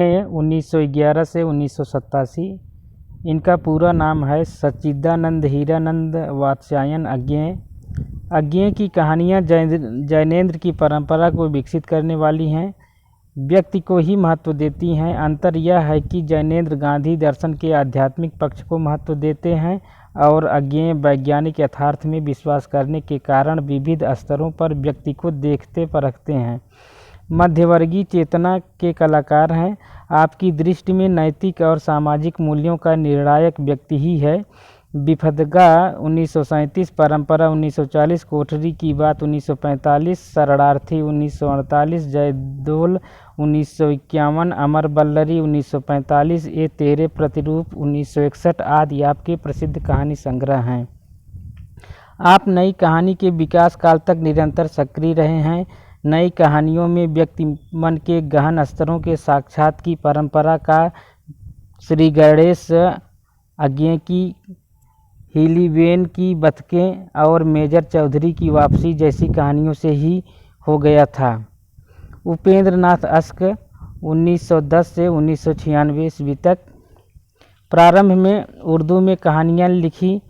1911 से 1987। इनका पूरा नाम है सच्चिदानंद हीरानंद वात्स्यायन अज्ञेय। अज्ञेय की कहानियाँ जैनेन्द्र की परंपरा को विकसित करने वाली हैं, व्यक्ति को ही महत्व देती हैं। अंतर यह है कि जैनेन्द्र गांधी दर्शन के आध्यात्मिक पक्ष को महत्व देते हैं और अज्ञेय वैज्ञानिक यथार्थ में विश्वास करने के कारण विविध स्तरों पर व्यक्ति को देखते परखते हैं। मध्यवर्गीय चेतना के कलाकार हैं। आपकी दृष्टि में नैतिक और सामाजिक मूल्यों का निर्णायक व्यक्ति ही है। विफदगा 1937, परंपरा 1940, कोठरी की बात 1945, शरणार्थी 1948, जयदोल 1951, अमर बल्लरी 1945, ए तेरे प्रतिरूप 1961 आदि आपके प्रसिद्ध कहानी संग्रह हैं। आप नई कहानी के विकास काल तक निरंतर सक्रिय रहे हैं। नई कहानियों में व्यक्ति मन के गहन स्तरों के साक्षात की परंपरा का श्री गणेश अज्ञेय की, हीलीवेन की बतखें और मेजर चौधरी की वापसी जैसी कहानियों से ही हो गया था। उपेंद्र नाथ अश्क 1910 से 1996 ईस्वी तक। प्रारंभ में उर्दू में कहानियाँ लिखी,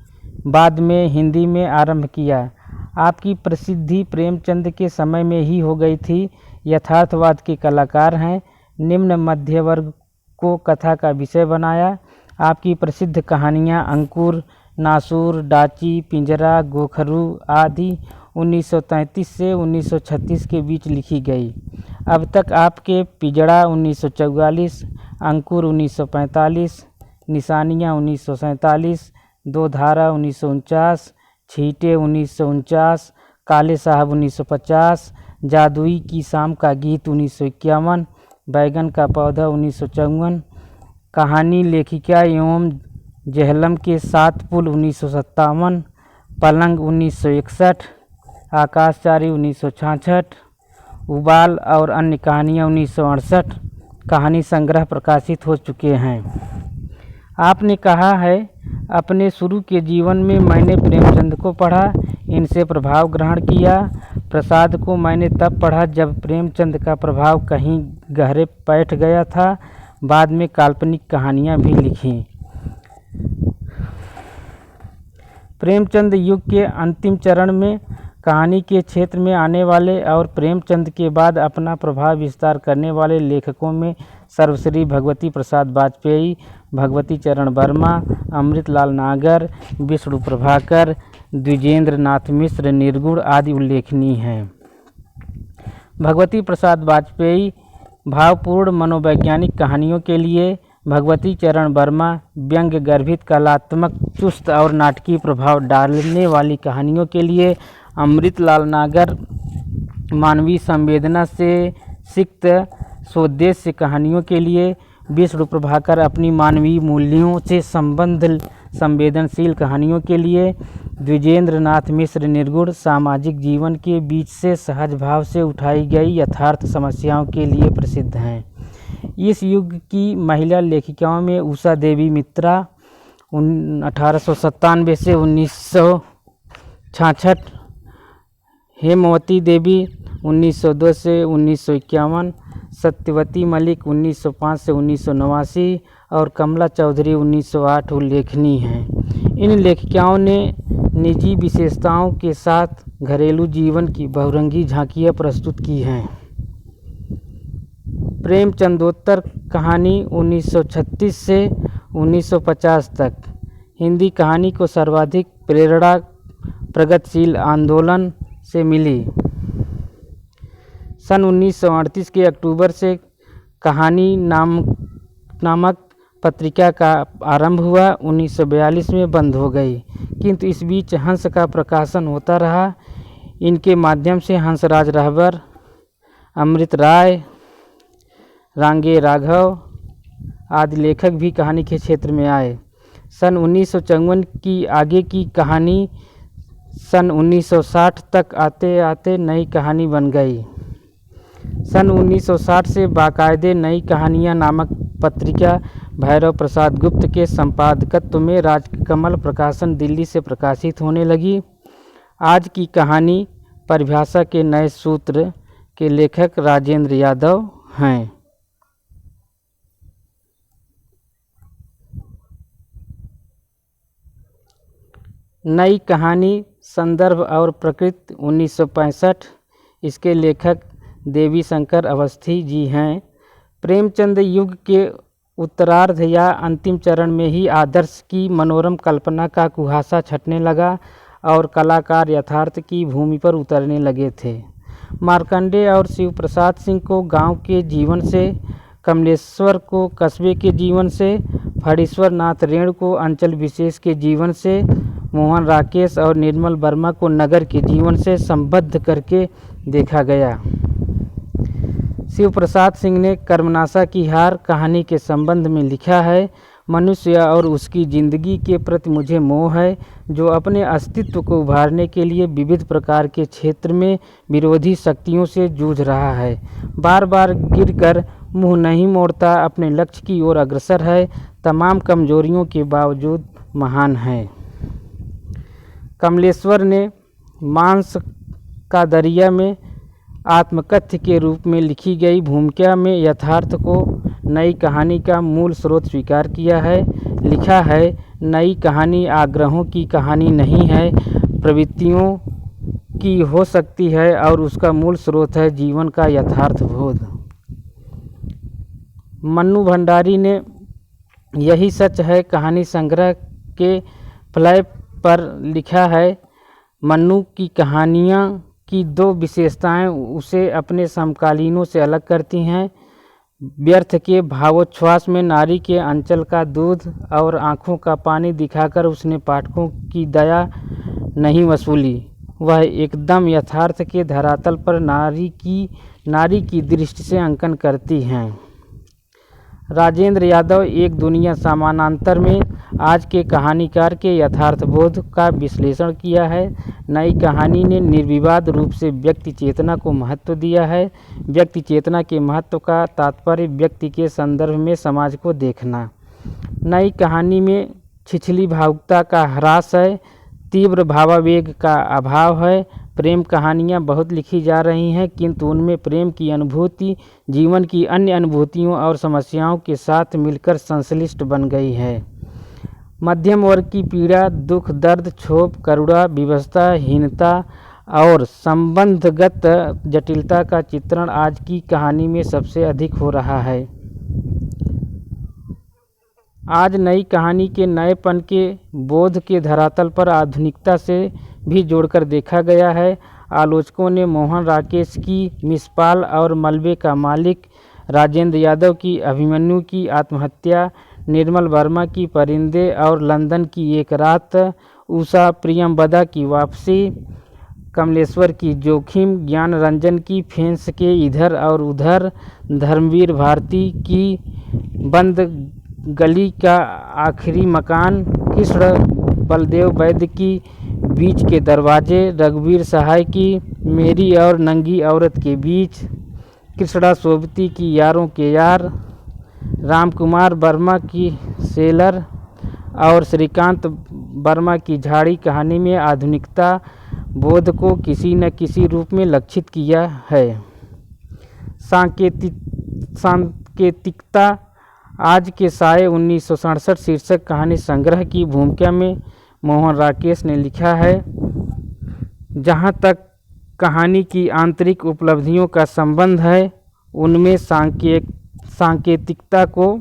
बाद में हिंदी में आरंभ किया। आपकी प्रसिद्धि प्रेमचंद के समय में ही हो गई थी। यथार्थवाद के कलाकार हैं। निम्न मध्य वर्ग को कथा का विषय बनाया। आपकी प्रसिद्ध कहानियाँ अंकुर, नासूर, डाची, पिंजरा, गोखरू आदि 1933 से 1936 के बीच लिखी गई। अब तक आपके पिंजड़ा 1944, अंकुर 1945, निशानियाँ 1947, दो धारा 1949, छींटे 1949, काले साहब 1950, जादुई की शाम का गीत 1951, बैगन का पौधा 1954, कहानी लेखिका एवं जेहलम के 7 पुल 1957, पलंग 1961, आकाशचारी 1966, उबाल और अन्य कहानियाँ 1968 कहानी संग्रह प्रकाशित हो चुके हैं। आपने कहा है, अपने शुरू के जीवन में मैंने प्रेमचंद को पढ़ा, इनसे प्रभाव ग्रहण किया। प्रसाद को मैंने तब पढ़ा जब प्रेमचंद का प्रभाव कहीं गहरे बैठ गया था। बाद में काल्पनिक कहानियाँ भी लिखीं। प्रेमचंद युग के अंतिम चरण में कहानी के क्षेत्र में आने वाले और प्रेमचंद के बाद अपना प्रभाव विस्तार करने वाले लेखकों में सर्वश्री भगवती प्रसाद वाजपेयी, भगवती चरण वर्मा, अमृतलाल नागर, विष्णु प्रभाकर, द्विजेंद्र नाथ मिश्र, निर्गुण आदि उल्लेखनीय हैं। भगवती प्रसाद वाजपेयी भावपूर्ण मनोवैज्ञानिक कहानियों के लिए, भगवती चरण वर्मा व्यंग्य गर्भित कलात्मक चुस्त और नाटकीय प्रभाव डालने वाली कहानियों के लिए, अमृतलाल नागर मानवीय संवेदना से सिक्त सोद्देश्य कहानियों के लिए, विष्णु प्रभाकर अपनी मानवीय मूल्यों से संवेदनशील कहानियों के लिए, द्विजेंद्र नाथ मिश्र निर्गुण सामाजिक जीवन के बीच से सहज भाव से उठाई गई यथार्थ समस्याओं के लिए प्रसिद्ध हैं। इस युग की महिला लेखिकाओं में उषा देवी मित्रा 1897 से 1966, हेमवती देवी 1902 से 1951, सत्यवती मलिक 1905 से 1989 और कमला चौधरी 1908 उल्लेखनीय हैं। इन लेखिकाओं ने निजी विशेषताओं के साथ घरेलू जीवन की बहुरंगी झांकियाँ प्रस्तुत की हैं। प्रेमचंदोत्तर कहानी 1936 से 1950 तक। हिंदी कहानी को सर्वाधिक प्रेरणा प्रगतिशील आंदोलन से मिली। सन 1938 के अक्टूबर से कहानी नामक पत्रिका का आरंभ हुआ, 1942 में बंद हो गई, किंतु इस बीच हंस का प्रकाशन होता रहा। इनके माध्यम से हंसराज रहबर, अमृत राय, रांगे राघव आदि लेखक भी कहानी के क्षेत्र में आए। सन 1954 की आगे की कहानी सन 1960 तक आते आते नई कहानी बन गई। सन 1960 से बाकायदे नई कहानियाँ नामक पत्रिका भैरव प्रसाद गुप्त के संपादकत्व में राजकमल प्रकाशन दिल्ली से प्रकाशित होने लगी। आज की कहानी परिभाषा के नए सूत्र के लेखक राजेंद्र यादव हैं। नई कहानी संदर्भ और प्रकृति 1965। इसके लेखक देवी शंकर अवस्थी जी हैं। प्रेमचंद युग के उत्तरार्ध या अंतिम चरण में ही आदर्श की मनोरम कल्पना का कुहासा छटने लगा और कलाकार यथार्थ की भूमि पर उतरने लगे थे। मार्कंडेय और शिव प्रसाद सिंह को गांव के जीवन से, कमलेश्वर को कस्बे के जीवन से, फणीश्वर नाथ रेण को अंचल विशेष के जीवन से, मोहन राकेश और निर्मल वर्मा को नगर के जीवन से संबद्ध करके देखा गया। शिव प्रसाद सिंह ने कर्मनाशा की हार कहानी के संबंध में लिखा है। मनुष्य और उसकी जिंदगी के प्रति मुझे मोह है, जो अपने अस्तित्व को उभारने के लिए विविध प्रकार के क्षेत्र में विरोधी शक्तियों से जूझ रहा है। बार बार गिरकर मुंह नहीं मोड़ता, अपने लक्ष्य की ओर अग्रसर है, तमाम कमजोरियों के बावजूद महान है। कमलेश्वर ने मांस का दरिया में आत्मकथ्य के रूप में लिखी गई भूमिका में यथार्थ को नई कहानी का मूल स्रोत स्वीकार किया है। लिखा है, नई कहानी आग्रहों की कहानी नहीं है, प्रवृत्तियों की हो सकती है और उसका मूल स्रोत है जीवन का यथार्थ बोध। मन्नू भंडारी ने यही सच है कहानी संग्रह के फ्लैप पर लिखा है। मन्नू की कहानियाँ की दो विशेषताएं उसे अपने समकालीनों से अलग करती हैं। व्यर्थ के भावोच्छ्वास में नारी के अंचल का दूध और आँखों का पानी दिखाकर उसने पाठकों की दया नहीं वसूली। वह एकदम यथार्थ के धरातल पर नारी की दृष्टि से अंकन करती हैं। राजेंद्र यादव एक दुनिया समानांतर में आज के कहानीकार के यथार्थबोध का विश्लेषण किया है। नई कहानी ने निर्विवाद रूप से व्यक्ति चेतना को महत्व दिया है। व्यक्ति चेतना के महत्व का तात्पर्य व्यक्ति के संदर्भ में समाज को देखना। नई कहानी में छिछली भावुकता का ह्रास है, तीव्र भावावेग का अभाव है। प्रेम कहानियाँ बहुत लिखी जा रही हैं, किंतु उनमें प्रेम की अनुभूति जीवन की अन्य अनुभूतियों और समस्याओं के साथ मिलकर संश्लिष्ट बन गई है। मध्यम वर्ग की पीड़ा, दुख, दर्द, क्षोभ, करुणा, विवशता, हीनता और संबंधगत जटिलता का चित्रण आज की कहानी में सबसे अधिक हो रहा है। आज नई कहानी के नएपन के बोध के धरातल पर आधुनिकता से भी जोड़कर देखा गया है। आलोचकों ने मोहन राकेश की मिसपाल और मलबे का मालिक, राजेंद्र यादव की अभिमन्यु की आत्महत्या, निर्मल वर्मा की परिंदे और लंदन की एक रात, उषा प्रियमवदा की वापसी, कमलेश्वर की जोखिम, ज्ञान रंजन की फेंस के इधर और उधर, धर्मवीर भारती की बंद गली का आखिरी मकान, कृष्ण बलदेव वैद्य की बीच के दरवाजे, रघुवीर सहाय की मेरी और नंगी औरत के बीच, कृष्णा सोबती की यारों के यार, रामकुमार वर्मा की सेलर और श्रीकांत वर्मा की झाड़ी कहानी में आधुनिकता बोध को किसी न किसी रूप में लक्षित किया है। सांकेतिकता आज के साये 1967 शीर्षक कहानी संग्रह की भूमिका में मोहन राकेश ने लिखा है। जहाँ तक कहानी की आंतरिक उपलब्धियों का संबंध है, उनमें सांकेतिकता को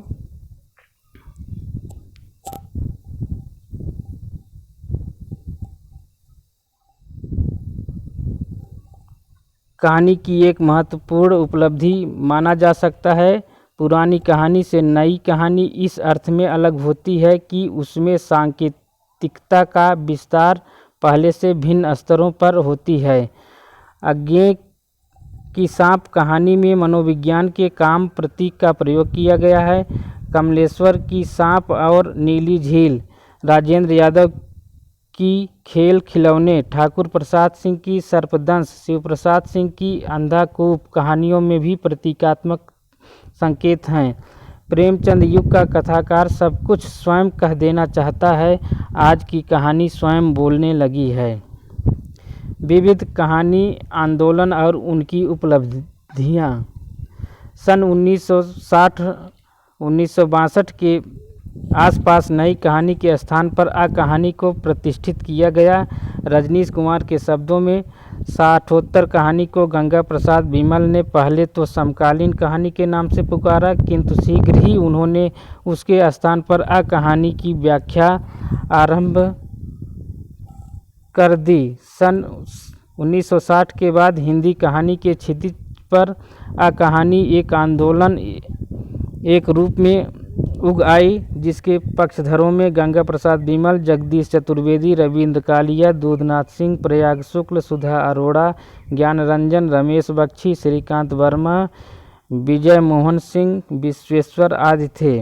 कहानी की एक महत्वपूर्ण उपलब्धि माना जा सकता है। पुरानी कहानी से नई कहानी इस अर्थ में अलग होती है कि उसमें सांकेतिकता का विस्तार पहले से भिन्न स्तरों पर होती है। अज्ञेय की सांप कहानी में मनोविज्ञान के काम प्रतीक का प्रयोग किया गया है। कमलेश्वर की सांप और नीली झील, राजेंद्र यादव की खेल खिलौने, ठाकुर प्रसाद सिंह की सर्पदंश, शिव प्रसाद सिंह की अंधाकूप कहानियों में भी प्रतीकात्मक संकेत हैं। प्रेमचंद युग का कथाकार सब कुछ स्वयं कह देना चाहता है। आज की कहानी स्वयं बोलने लगी है। विविध कहानी आंदोलन और उनकी उपलब्धियाँ। सन 1960-1962 के आसपास नई कहानी के स्थान पर आ कहानी को प्रतिष्ठित किया गया। रजनीश कुमार के शब्दों में, साठोत्तर कहानी को गंगा प्रसाद विमल ने पहले तो समकालीन कहानी के नाम से पुकारा, किंतु शीघ्र ही उन्होंने उसके स्थान पर आ कहानी की व्याख्या आरंभ कर दी। सन 1960 के बाद हिंदी कहानी के क्षितिज पर आ कहानी एक आंदोलन एक रूप में उग आई, जिसके पक्षधरों में गंगा प्रसाद विमल, जगदीश चतुर्वेदी, रविंद्र कालिया, दूधनाथ सिंह, प्रयाग शुक्ल, सुधा अरोड़ा, ज्ञान रंजन, रमेश बख्शी, श्रीकांत वर्मा, विजय मोहन सिंह, विश्वेश्वर आदि थे।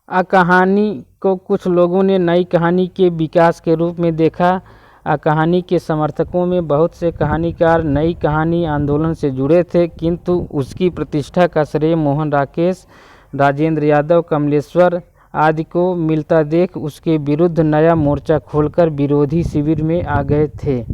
आ कहानी को कुछ लोगों ने नई कहानी के विकास के रूप में देखा। आ कहानी के समर्थकों में बहुत से कहानीकार नई कहानी आंदोलन से जुड़े थे, किंतु उसकी प्रतिष्ठा का श्रेय मोहन राकेश, राजेंद्र यादव, कमलेश्वर आदि को मिलता देख उसके विरुद्ध नया मोर्चा खोलकर विरोधी शिविर में आ गए थे।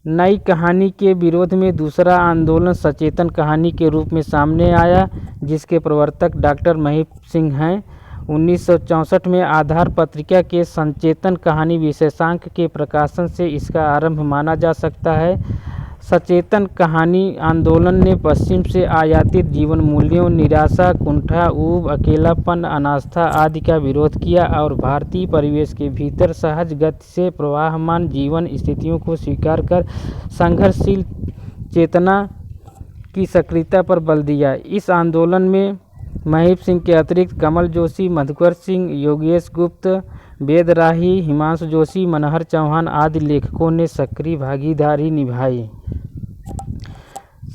नई कहानी के विरोध में दूसरा आंदोलन सचेतन कहानी के रूप में सामने आया, जिसके प्रवर्तक डॉक्टर महीप सिंह हैं। 1964 में आधार पत्रिका के संचेतन कहानी विशेषांक के प्रकाशन से इसका आरंभ माना जा सकता है। सचेतन कहानी आंदोलन ने पश्चिम से आयातित जीवन मूल्यों, निराशा, कुंठा, ऊब, अकेलापन, अनास्था आदि का विरोध किया और भारतीय परिवेश के भीतर सहज गति से प्रवाहमान जीवन स्थितियों को स्वीकार कर संघर्षशील चेतना की सक्रियता पर बल दिया। इस आंदोलन में महीप सिंह के अतिरिक्त कमल जोशी, मधुकर सिंह, योगेश गुप्त, वेद राही, हिमांशु जोशी, मनहर चौहान आदि लेखकों ने सक्रिय भागीदारी निभाई।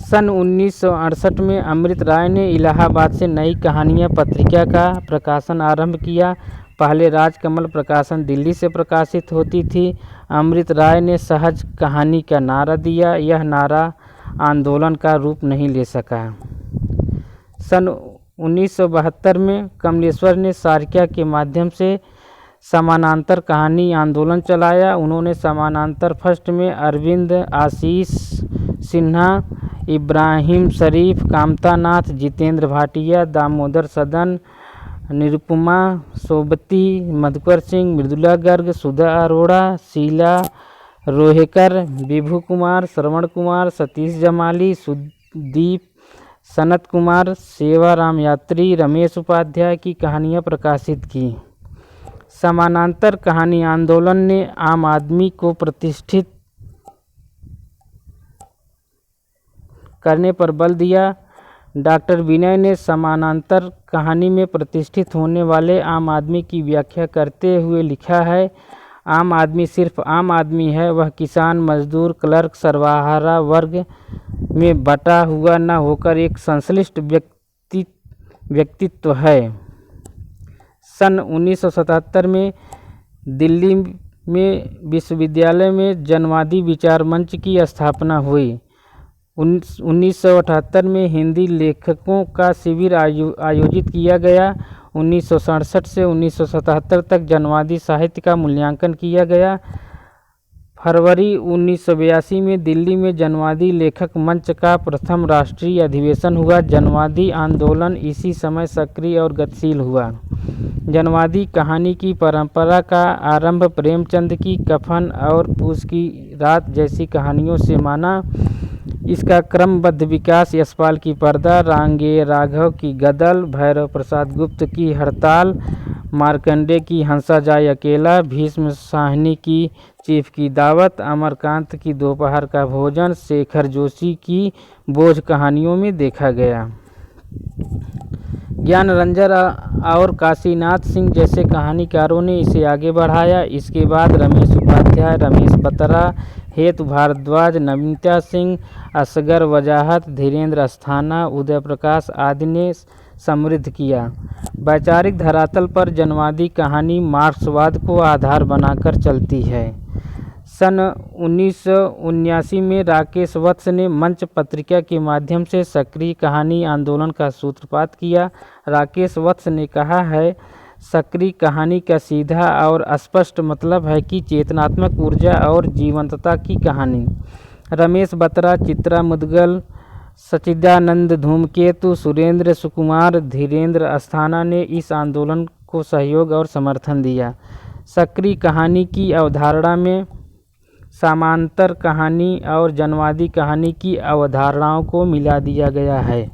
सन 1968 में अमृत राय ने इलाहाबाद से नई कहानियाँ पत्रिका का प्रकाशन आरंभ किया। पहले राजकमल प्रकाशन दिल्ली से प्रकाशित होती थी। अमृत राय ने सहज कहानी का नारा दिया। यह नारा आंदोलन का रूप नहीं ले सका। सन 1972 में कमलेश्वर ने सार्क्या के माध्यम से समानांतर कहानी आंदोलन चलाया। उन्होंने समानांतर फर्स्ट में अरविंद, आशीष सिन्हा, इब्राहिम शरीफ, कामता नाथ, जितेंद्र भाटिया, दामोदर सदन, निरुपमा सोबती, मधुकर सिंह, मृदुला गर्ग, सुधा अरोड़ा, शीला रोहेकर, विभू कुमार, श्रवण कुमार, सतीश जमाली, सुदीप, सनत कुमार, सेवाराम यात्री, रमेश उपाध्याय की कहानियाँ प्रकाशित की। समानांतर कहानी आंदोलन ने आम आदमी को प्रतिष्ठित करने पर बल दिया। डॉक्टर विनय ने समानांतर कहानी में प्रतिष्ठित होने वाले आम आदमी की व्याख्या करते हुए लिखा है, आम आदमी सिर्फ आम आदमी है, वह किसान, मजदूर, क्लर्क, सर्वहारा वर्ग में बटा हुआ न होकर एक संश्लिष्ट व्यक्तित्व है। सन 1977 में दिल्ली में विश्वविद्यालय में जनवादी विचार मंच की स्थापना हुई। 1978 में हिंदी लेखकों का शिविर आयोजित किया गया। 1967 से 1977 तक जनवादी साहित्य का मूल्यांकन किया गया। फरवरी 1982 में दिल्ली में जनवादी लेखक मंच का प्रथम राष्ट्रीय अधिवेशन हुआ। जनवादी आंदोलन इसी समय सक्रिय और गतिशील हुआ। जनवादी कहानी की परंपरा का आरंभ प्रेमचंद की कफन और पूस की रात जैसी कहानियों से माना। इसका क्रमबद्ध विकास यशपाल की पर्दा, रांगेय राघव की गदल, भैरव प्रसाद गुप्त की हड़ताल, मार्कंडे की हंसा जाए अकेला, भीष्म साहनी की चीफ की दावत, अमरकांत की दोपहर का भोजन, शेखर जोशी की बोझ कहानियों में देखा गया। ज्ञान रंजन और काशीनाथ सिंह जैसे कहानीकारों ने इसे आगे बढ़ाया। इसके बाद रमेश उपाध्याय, रमेश बत्रा, हेतु भारद्वाज, नमिता सिंह, असगर वजाहत, धीरेन्द्र अस्थाना, उदय प्रकाश आदि ने समृद्ध किया। वैचारिक धरातल पर जनवादी कहानी मार्क्सवाद को आधार बनाकर चलती है। सन 1979 में राकेश वत्स ने मंच पत्रिका के माध्यम से सक्रिय कहानी आंदोलन का सूत्रपात किया। राकेश वत्स ने कहा है, सक्रिय कहानी का सीधा और स्पष्ट मतलब है कि चेतनात्मक ऊर्जा और जीवंतता की कहानी। रमेश बत्रा, चित्रा मुदगल, सच्चिदानंद, धूमकेतु, सुरेंद्र सुकुमार, धीरेन्द्र अस्थाना ने इस आंदोलन को सहयोग और समर्थन दिया। सक्रिय कहानी की अवधारणा में समांतर कहानी और जनवादी कहानी की अवधारणाओं को मिला दिया गया है।